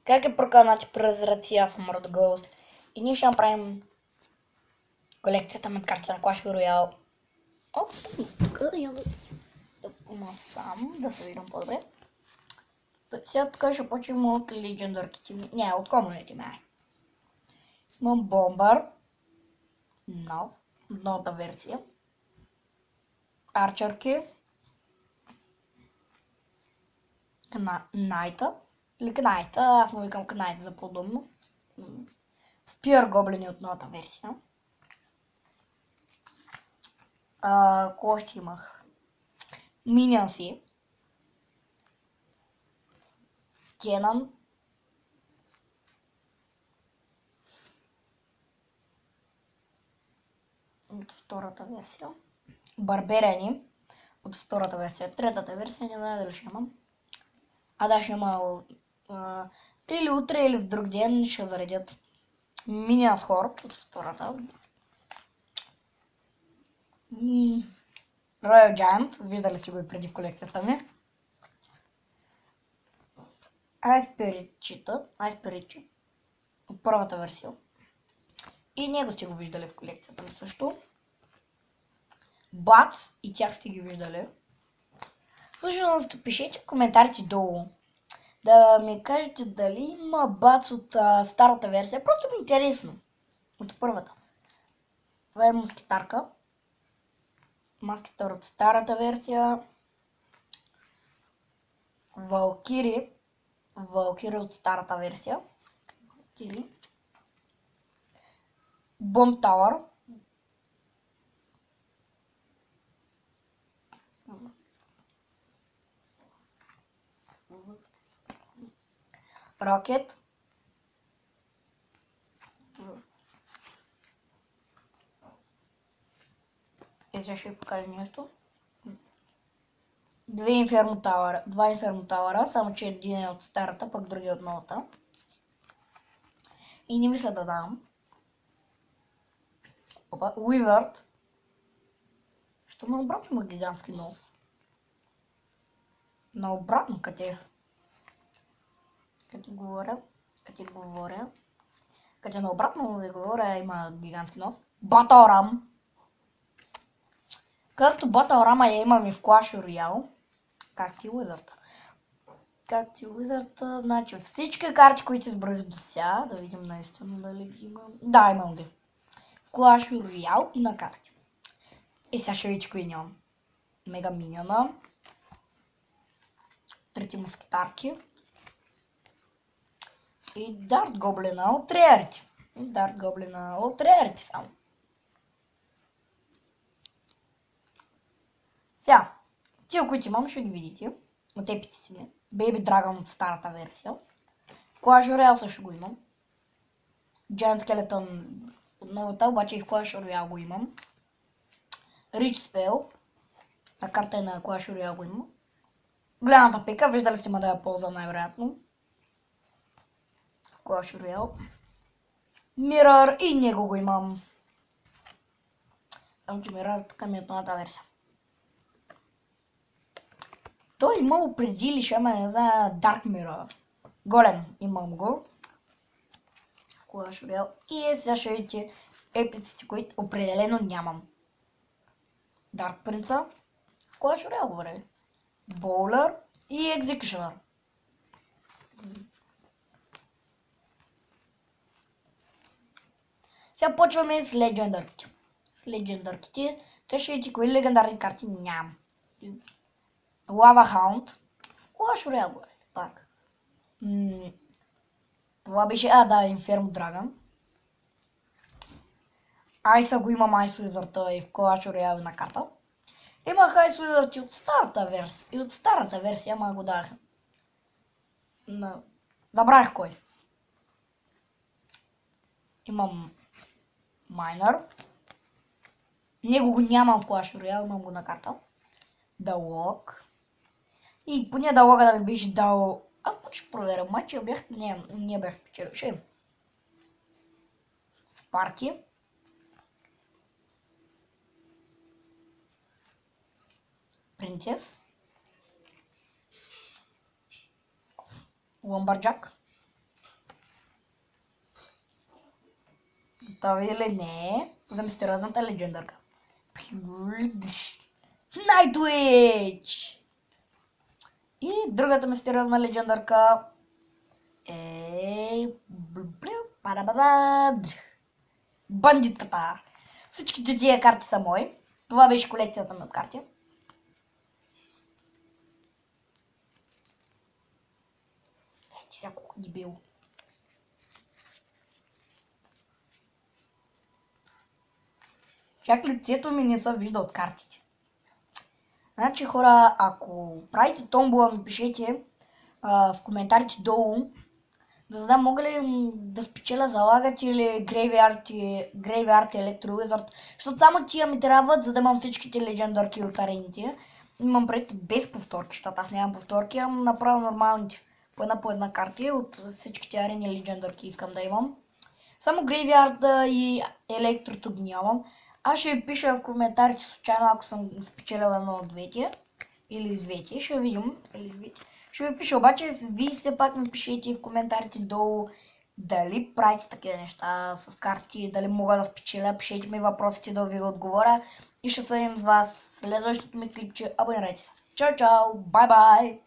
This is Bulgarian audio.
Как е проканати прозраци, аз съм Road Ghost. И ние ще направим колекцията на карти на Clash Royale. Оп, тук да сам, да се виждам по-добре. Сега тук ще почнем от легендарките ми. Не, от комуните ми. Имам Бомбър. Новата версия. Арчерки. Найта. Или Кнайта, аз му викам Кнайт за по-удобно. Спир гоблини от новата версия. Кого ще имах? Минианси. Кенън. От втората версия. Барберени. От втората версия. Третата версия не знае дали ще имам. Да, ще има или утре, или в друг ден ще заредят Minions Horde от втората. Royal Giant, виждали сте го и преди в колекцията ми. Ice Spirit от първата версия. И него сте го виждали в колекцията ми също. Бац, и тях сте ги виждали. Всъщност, пишете в коментарите долу да ми кажете дали има бац от старата версия. Просто ми е интересно. От първата. Това е мускетарка. Маскетър от старата версия. Валкири от старата версия. Бомб Тауър. Рокет. И сега ще ви покажа нещо. Два Инферно Тауъра, само че един е от старата, пък другия от новата. И не мисля да дам. Wizard. Що наобратно има гигантски нос? Наобратно къде? Като наобратно ви говоря, има гигантски нос. Батълрам. Както Батълрама я имам и в Clash Royale, както и Wizard, значи всички карти, които изброих до сега, да видим наистина дали ги имам. Да, имам ги. В Clash Royale и на карти. И сега ще видите кои нямам. Мега Миньона. Трети мускетарки. И Дарт Гоблина от рерите. Само. Сега, тия, които имам, ще ги видите. От епиците ми. Baby Dragon от старата версия. Clash Royale също го имам. Giant Skeleton от новата, обаче и в Clash Royale го имам. Rich Spell. На карта на Clash Royale го имам. Голямата пика, виждали сте ме да я ползвам най-вероятно. Clash Royale. Mirror и него го имам. Само че Mirror тук ми е от новата версия. Той имало преди ли ще има, не знае, Dark Mirror. Голем имам го. В Clash Royale. И сега ще видите епиците, които определено нямам. Dark Prince. В Clash Royale говоря. Bowler и Executioner. Сега почваме с легендарките. Те ще видите кои легендарни карти нямам. Lava Hound. Clash Royale говоря. Пак. Това беше... Inferno Dragon. Айса го имам Ice Wizard и в Clash Royale на карта. Имах Ice Wizard и от старата версия, ама го дах. Забравих кой. Имам Майнър. Него го нямам в Clash Royale, имам го на карта. Далог. И поне Далога да ми беше дал... Аз пък ще проверя матча, не бях спечелил. Ще в парки. Принцес. Lumberjack. Готови или не за мистериозната легендарка? Nightwitch! И другата мистериозна легендарка е... Бандитката. Всичките тия карти са мои. Това беше колекцията ми от карти. Ти сега колко дебил. Чак лицето ми не се вижда от картите. Значи хора, ако правите томбола, ми пишете в коментарите долу, да знам мога ли да спечеля залагат или Graveyard Electro Wizard, защото само тия ми трябват, за да имам всичките легендарки от арените. Имам пред без повторки, защото аз нямам повторки, ам направо нормалните. По една карта от всичките арени легендарки искам да имам. Само Graveyard и Електрото ги нямам. Аз ще ви пиша в коментарите случайно, ако съм спечелила едно от двете. Или двете, ще видим. Ще ви пиша, обаче вие все пак ми пишете в коментарите долу дали правите такива неща с карти, дали мога да спечеля, пишете ми въпросите да ви отговоря и ще съдим с вас следващото ми клипче. Абонирайте се. Чао, чао, бай бай!